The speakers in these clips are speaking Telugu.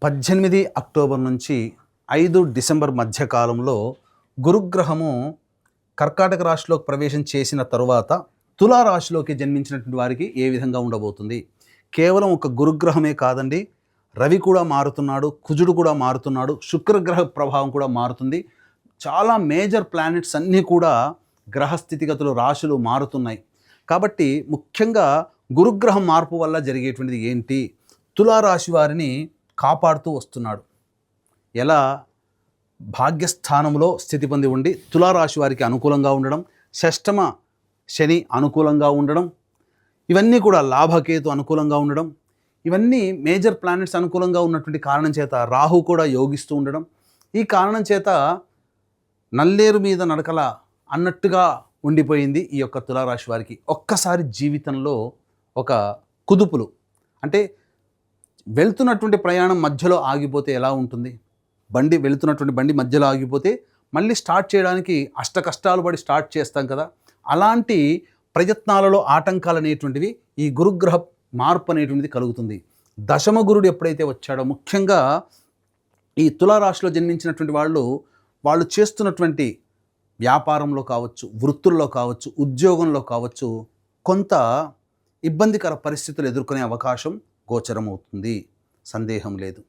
18 అక్టోబర్ నుంచి 5 డిసెంబర్ మధ్య కాలంలో గురుగ్రహము కర్కాటక రాశిలోకి ప్రవేశం చేసిన తరువాత తులారాశిలోకి జన్మించినటువంటి వారికి ఏ విధంగా ఉండబోతుంది? కేవలం ఒక గురుగ్రహమే కాదండి, రవి కూడా మారుతున్నాడు, కుజుడు కూడా మారుతున్నాడు, శుక్రగ్రహ ప్రభావం కూడా మారుతుంది. చాలా మేజర్ ప్లానెట్స్ అన్నీ కూడా గ్రహస్థితిగతులు రాశులు మారుతున్నాయి. కాబట్టి ముఖ్యంగా గురుగ్రహం మార్పు వల్ల జరిగేటువంటిది ఏంటి? తులారాశి వారిని కాపాడుతూ వస్తున్నాడు. ఎలా? భాగ్యస్థానంలో స్థితి పొంది ఉండి తులారాశి వారికి అనుకూలంగా ఉండడం, షష్టమ శని అనుకూలంగా ఉండడం, ఇవన్నీ కూడా లాభకేతు అనుకూలంగా ఉండడం, ఇవన్నీ మేజర్ ప్లానెట్స్ అనుకూలంగా ఉన్నటువంటి కారణం చేత రాహు కూడా యోగిస్తూ ఉండడం, ఈ కారణం చేత నల్లేరు మీద నడకల అన్నట్టుగా ఉండిపోయింది ఈ యొక్క తులారాశి వారికి. ఒక్కసారి జీవితంలో ఒక కుదుపులు, అంటే వెళ్తున్నటువంటి ప్రయాణం మధ్యలో ఆగిపోతే ఎలా ఉంటుంది? వెళ్తున్నటువంటి బండి మధ్యలో ఆగిపోతే మళ్ళీ స్టార్ట్ చేయడానికి అష్ట కష్టాలు పడి స్టార్ట్ చేస్తాం కదా, అలాంటి ప్రయత్నాలలో ఆటంకాలు అనేటువంటివి ఈ గురుగ్రహ మార్పు అనేటువంటిది కలుగుతుంది. దశమ గురుడు ఎప్పుడైతే వచ్చాడో, ముఖ్యంగా ఈ తులారాశిలో జన్మించినటువంటి వాళ్ళు చేస్తున్నటువంటి వ్యాపారంలో కావచ్చు, వృత్తుల్లో కావచ్చు, ఉద్యోగంలో కావచ్చు, కొంత ఇబ్బందికర పరిస్థితులు ఎదుర్కొనే అవకాశం గోచరమవుతుంది, సందేహం లేదు.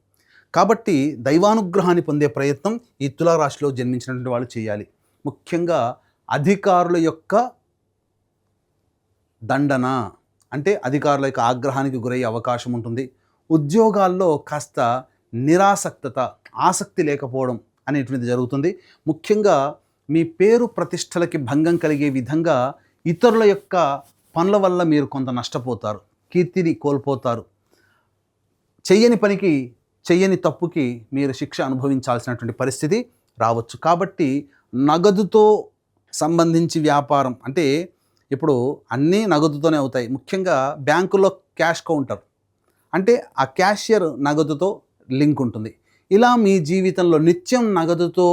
కాబట్టి దైవానుగ్రహాన్ని పొందే ప్రయత్నం ఈ తులారాశిలో జన్మించినటువంటి వాళ్ళు చేయాలి. ముఖ్యంగా అధికారుల యొక్క దండన, అంటే అధికారుల యొక్క ఆగ్రహానికి గురయ్యే అవకాశం ఉంటుంది. ఉద్యోగాల్లో కాస్త నిరాసక్తత, ఆసక్తి లేకపోవడం అనేటువంటిది జరుగుతుంది. ముఖ్యంగా మీ పేరు ప్రతిష్టలకి భంగం కలిగే విధంగా ఇతరుల యొక్క పనుల వల్ల మీరు కొంత నష్టపోతారు, కీర్తిని కోల్పోతారు. చెయ్యని పనికి, చెయ్యని తప్పుకి మీరు శిక్ష అనుభవించాల్సినటువంటి పరిస్థితి రావచ్చు. కాబట్టి నగదుతో సంబంధించి వ్యాపారం, అంటే ఇప్పుడు అన్నీ నగదుతోనే అవుతాయి. ముఖ్యంగా బ్యాంకుల్లో క్యాష్ కౌంటర్, అంటే ఆ క్యాషియర్ నగదుతో లింక్ ఉంటుంది. ఇలా మీ జీవితంలో నిత్యం నగదుతో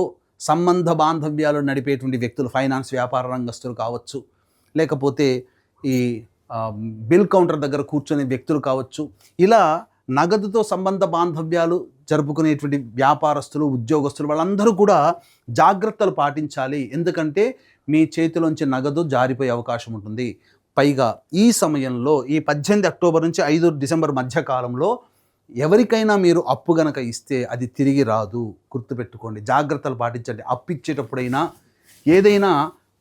సంబంధ బాంధవ్యాలు నడిపేటువంటి వ్యక్తులు, ఫైనాన్స్ వ్యాపార రంగస్తులు కావచ్చు, లేకపోతే ఈ బిల్ కౌంటర్ దగ్గర కూర్చునే వ్యక్తులు కావచ్చు, ఇలా నగదుతో సంబంధ బాంధవ్యాలు జరుపుకునేటువంటి వ్యాపారస్తులు, ఉద్యోగస్తులు, వాళ్ళందరూ కూడా జాగ్రత్తలు పాటించాలి. ఎందుకంటే మీ చేతిలోంచి నగదు జారిపోయే అవకాశం ఉంటుంది. పైగా ఈ సమయంలో, ఈ 18 అక్టోబర్ నుంచి 5 డిసెంబర్ మధ్య కాలంలో ఎవరికైనా మీరు అప్పు గనక ఇస్తే అది తిరిగి రాదు, గుర్తుపెట్టుకోండి. జాగ్రత్తలు పాటించండి. అప్పు ఇచ్చేటప్పుడైనా ఏదైనా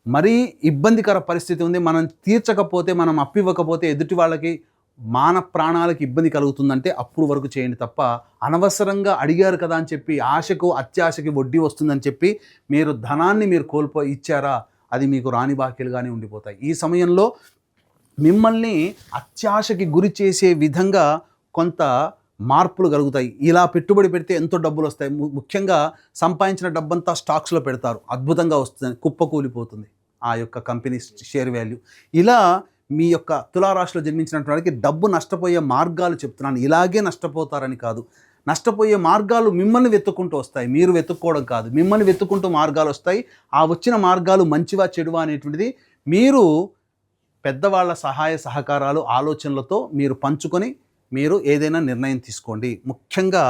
మరీ ఇబ్బందికర పరిస్థితి ఉంది, మనం తీర్చకపోతే, మనం అప్పు ఇవ్వకపోతే ఎదుటి వాళ్ళకి ప్రాణాలకి ఇబ్బంది కలుగుతుందంటే అప్పుడు వరకు చేయండి తప్ప, అనవసరంగా అడిగారు కదా అని చెప్పి ఆశకు అత్యాశకి వడ్డీ వస్తుందని చెప్పి మీరు ధనాన్ని మీరు ఇచ్చారా, అది మీకు రాని బాకీలుగానే ఉండిపోతాయి. ఈ సమయంలో మిమ్మల్ని అత్యాశకి గురి చేసే విధంగా కొంత మార్పులు కలుగుతాయి. ఇలా పెట్టుబడి పెడితే ఎంతో డబ్బులు వస్తాయి, ముఖ్యంగా సంపాదించిన డబ్బంతా స్టాక్స్లో పెడతారు, అద్భుతంగా వస్తుంది, కుప్పకూలిపోతుంది ఆ యొక్క కంపెనీ షేర్ వాల్యూ. ఇలా మీ యొక్క తులారాశిలో జన్మించినటువంటి వారికి డబ్బు నష్టపోయే మార్గాలు చెప్తున్నాను. ఇలాగే నష్టపోతారని కాదు, నష్టపోయే మార్గాలు మిమ్మల్ని వెతుక్కుంటూ వస్తాయి, మీరు వెతుక్కోవడం కాదు, మిమ్మల్ని వెతుక్కుంటూ మార్గాలు వస్తాయి. ఆ వచ్చిన మార్గాలు మంచివా చెడువా అనేటువంటిది మీరు పెద్దవాళ్ళ సహాయ సహకారాలు, ఆలోచనలతో మీరు పంచుకొని మీరు ఏదైనా నిర్ణయం తీసుకోండి. ముఖ్యంగా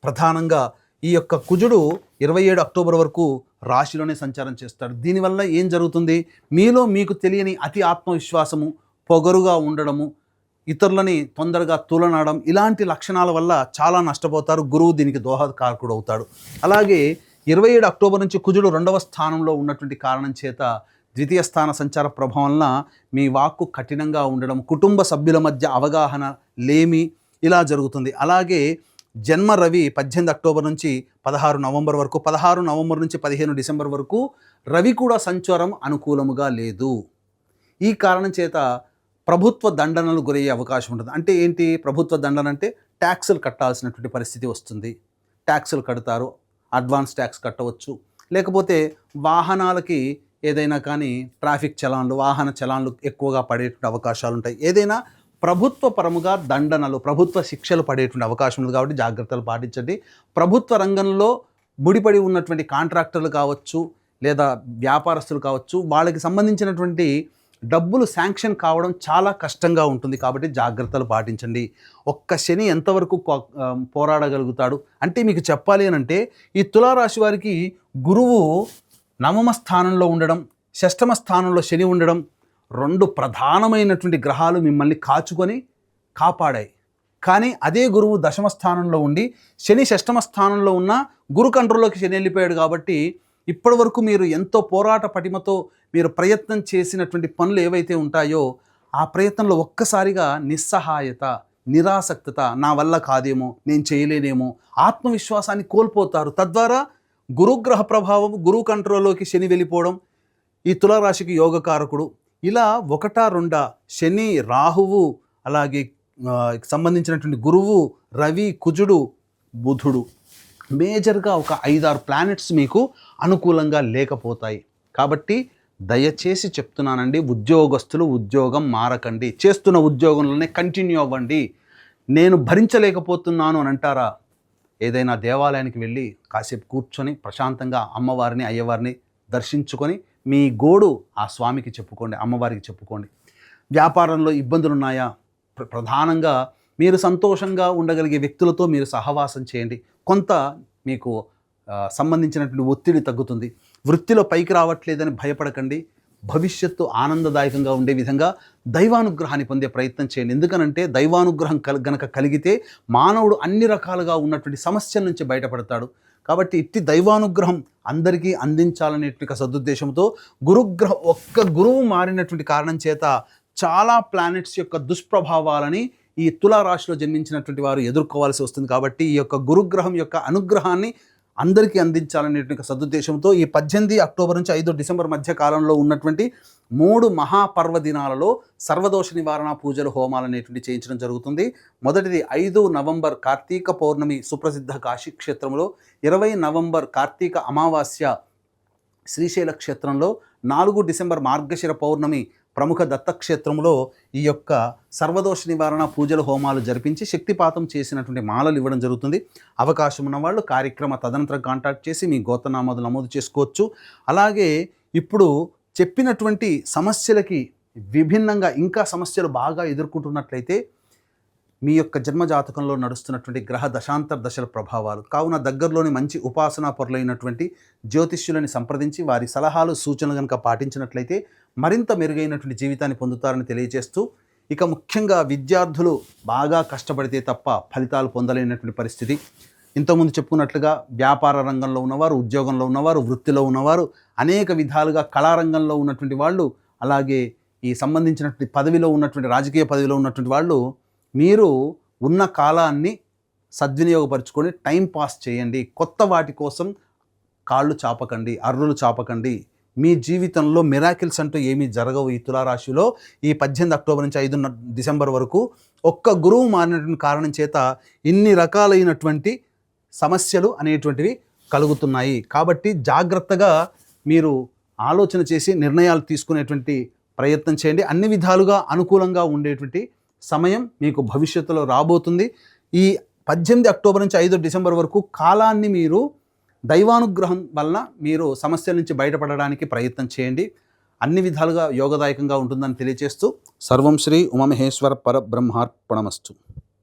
ప్రధానంగా ఈ యొక్క కుజుడు 27 అక్టోబర్ వరకు రాశిలోనే సంచారం చేస్తాడు. దీనివల్ల ఏం జరుగుతుంది? మీలో మీకు తెలియని అతి ఆత్మవిశ్వాసము, పొగరుగా ఉండడము, ఇతరులని తొందరగా తులనడం, ఇలాంటి లక్షణాల వల్ల చాలా నష్టపోతారు. గురువు దీనికి దోహదకారకుడు అవుతాడు. అలాగే 27 అక్టోబర్ నుంచి కుజుడు 2వ స్థానంలో ఉన్నటువంటి కారణం చేత ద్వితీయ స్థాన సంచార ప్రభావం వలన మీ వాక్కు కఠినంగా ఉండడం, కుటుంబ సభ్యుల మధ్య అవగాహన లేమి, ఇలా జరుగుతుంది. అలాగే జన్మ రవి 18 అక్టోబర్ నుంచి 16 నవంబర్ వరకు, 16 నవంబర్ నుంచి 15 డిసెంబర్ వరకు రవి కూడా సంచారం అనుకూలముగా లేదు. ఈ కారణం చేత ప్రభుత్వ దండనలు గురయ్యే అవకాశం ఉంటుంది. అంటే ఏంటి ప్రభుత్వ దండన? అంటే ట్యాక్సులు కట్టాల్సినటువంటి పరిస్థితి వస్తుంది. ట్యాక్సులు కడతారు, అడ్వాన్స్ ట్యాక్స్ కట్టవచ్చు, లేకపోతే వాహనాలకి ఏదైనా కానీ ట్రాఫిక్ చలాన్లు, వాహన చలాన్లు ఎక్కువగా పడేటువంటి అవకాశాలు ఉంటాయి. ఏదైనా ప్రభుత్వ పరముగా దండనలు, ప్రభుత్వ శిక్షలు పడేటువంటి అవకాశం ఉంది. కాబట్టి జాగ్రత్తలు పాటించండి. ప్రభుత్వ రంగంలో ముడిపడి ఉన్నటువంటి కాంట్రాక్టర్లు కావచ్చు, లేదా వ్యాపారస్తులు కావచ్చు, వాళ్ళకి సంబంధించినటువంటి డబ్బులు శాంక్షన్ కావడం చాలా కష్టంగా ఉంటుంది. కాబట్టి జాగ్రత్తలు పాటించండి. ఒక్క శని ఎంతవరకు పోరాడగలుగుతాడు అంటే మీకు చెప్పాలి అనంటే ఈ తులారాశి వారికి గురువు నవమ స్థానంలో ఉండడం, షష్టమ స్థానంలో శని ఉండడం, 2 ప్రధానమైనటువంటి గ్రహాలు మిమ్మల్ని కాపాడాయి. కానీ అదే గురువు దశమ స్థానంలో ఉండి శని షష్టమ స్థానంలో ఉన్న గురు కంట్రోల్లోకి శని వెళ్ళిపోయాడు. కాబట్టి ఇప్పటి వరకు మీరు ఎంతో పోరాట పటిమతో మీరు ప్రయత్నం చేసినటువంటి పనులు ఏవైతే ఉంటాయో ఆ ప్రయత్నంలో ఒక్కసారిగా నిస్సహాయత, నిరాసక్తత, నా వల్ల కాదేమో, నేను చేయలేనేమో, ఆత్మవిశ్వాసాన్ని కోల్పోతారు. తద్వారా గురుగ్రహ ప్రభావం, గురువు కంట్రోల్లోకి శని వెళ్ళిపోవడం ఈ తులారాశికి యోగకారకుడు. ఇలా 1-2 శని, రాహువు, అలాగే సంబంధించినటువంటి గురువు, రవి, కుజుడు, బుధుడు, మేజర్గా ఒక 5-6 ప్లానెట్స్ మీకు అనుకూలంగా లేకపోతాయి. కాబట్టి దయచేసి చెప్తున్నానండి, ఉద్యోగస్తులు ఉద్యోగం మారకండి, చేస్తున్న ఉద్యోగంలోనే కంటిన్యూ అవ్వండి. నేను భరించలేకపోతున్నాను అని అంటారా, ఏదైనా దేవాలయానికి వెళ్ళి కాసేపు కూర్చొని ప్రశాంతంగా అమ్మవారిని, అయ్యవారిని దర్శించుకొని మీ గోడు ఆ స్వామికి చెప్పుకోండి, అమ్మవారికి చెప్పుకోండి. వ్యాపారంలో ఇబ్బందులు ఉన్నాయా, ప్రధానంగా మీరు సంతోషంగా ఉండగలిగే వ్యక్తులతో మీరు సహవాసం చేయండి. కొంత మీకు సంబంధించినటువంటి ఒత్తిడి తగ్గుతుంది. వృత్తిలో పైకి రావట్లేదని భయపడకండి. భవిష్యత్తు ఆనందదాయకంగా ఉండే విధంగా దైవానుగ్రహాన్ని పొందే ప్రయత్నం చేయండి. ఎందుకనంటే దైవానుగ్రహం గనక కలిగితే మానవుడు అన్ని రకాలుగా ఉన్నటువంటి సమస్యల నుంచి బయటపడతాడు. కాబట్టి ఇట్టి దైవానుగ్రహం అందరికీ అందించాలనేటువంటి సదుద్దేశంతో ఒక్క గురువు మారినటువంటి కారణం చేత చాలా ప్లానెట్స్ యొక్క దుష్ప్రభావాలని ఈ తులారాశిలో జన్మించినటువంటి వారు ఎదుర్కోవాల్సి వస్తుంది. కాబట్టి ఈ యొక్క గురుగ్రహం యొక్క అనుగ్రహాన్ని అందరికీ అందించాలనేటువంటి సదుద్దేశంతో ఈ 18 అక్టోబర్ నుంచి 5 డిసెంబర్ మధ్య కాలంలో ఉన్నటువంటి 3 మహాపర్వదినాలలో సర్వదోష నివారణ పూజలు, హోమాలు అనేటువంటి చేయించడం జరుగుతుంది. మొదటిది 5 నవంబర్ కార్తీక పౌర్ణమి సుప్రసిద్ధ కాశీ క్షేత్రంలో, 20 నవంబర్ కార్తీక అమావాస్య శ్రీశైల క్షేత్రంలో, 4 డిసెంబర్ మార్గశిర పౌర్ణమి ప్రముఖ దత్తక్షేత్రంలో ఈ యొక్క సర్వదోష నివారణ పూజలు, హోమాలు జరిపించి శక్తిపాతం చేసినటువంటి మాలలు ఇవ్వడం జరుగుతుంది. అవకాశం ఉన్న వాళ్ళు కార్యక్రమ తదనంతరం కాంటాక్ట్ చేసి మీ గోత్రనామాలు నమోదు చేసుకోవచ్చు. అలాగే ఇప్పుడు చెప్పినటువంటి సమస్యలకి విభిన్నంగా ఇంకా సమస్యలు బాగా ఎదుర్కొంటున్నట్లయితే మీ యొక్క జన్మజాతకంలో నడుస్తున్నటువంటి గ్రహ దశాంతర దశల ప్రభావాలు కావున దగ్గరలోని మంచి ఉపాసనా పరులైనటువంటి జ్యోతిష్యులని సంప్రదించి వారి సలహాలు, సూచనలు కనుక పాటించినట్లయితే మరింత మెరుగైనటువంటి జీవితాన్ని పొందుతారని తెలియజేస్తూ, ఇక ముఖ్యంగా విద్యార్థులు బాగా కష్టపడితే తప్ప ఫలితాలు పొందలేనటువంటి పరిస్థితి. ఇంతకుముందు చెప్పుకున్నట్లుగా వ్యాపార రంగంలో ఉన్నవారు, ఉద్యోగంలో ఉన్నవారు, వృత్తిలో ఉన్నవారు, అనేక విధాలుగా కళారంగంలో ఉన్నటువంటి వాళ్ళు, అలాగే ఈ సంబంధించినటువంటి పదవిలో ఉన్నటువంటి రాజకీయ పదవిలో ఉన్నటువంటి వాళ్ళు, మీరు ఉన్న కాలాన్ని సద్వినియోగపరచుకొని టైం పాస్ చేయండి. కొత్త వాటి కోసం కాళ్ళు చాపకండి, అర్రులు చాపకండి. మీ జీవితంలో మిరాకిల్స్ అంటూ ఏమీ జరగవు. ఈ తులారాశిలో ఈ 18 అక్టోబర్ నుంచి 5 డిసెంబర్ వరకు ఒక్క గురువు మారినటువంటి కారణం చేత ఇన్ని రకాలైనటువంటి సమస్యలు అనేటువంటివి కలుగుతున్నాయి. కాబట్టి జాగ్రత్తగా మీరు ఆలోచన చేసి నిర్ణయాలు తీసుకునేటువంటి ప్రయత్నం చేయండి. అన్ని విధాలుగా అనుకూలంగా ఉండేటువంటి సమయం మీకు భవిష్యత్తులో రాబోతుంది. ఈ 18 అక్టోబర్ నుంచి 5 డిసెంబర్ వరకు కాలాన్ని మీరు దైవానుగ్రహం వల్ల మీరు సమస్యల నుంచి బయటపడడానికి ప్రయత్నం చేయండి. అన్ని విధాలుగా యోగదాయకంగా ఉంటుందని తెలియజేస్తూ, సర్వం శ్రీ ఉమామహేశ్వర పరబ్రహ్మార్పణమస్తు.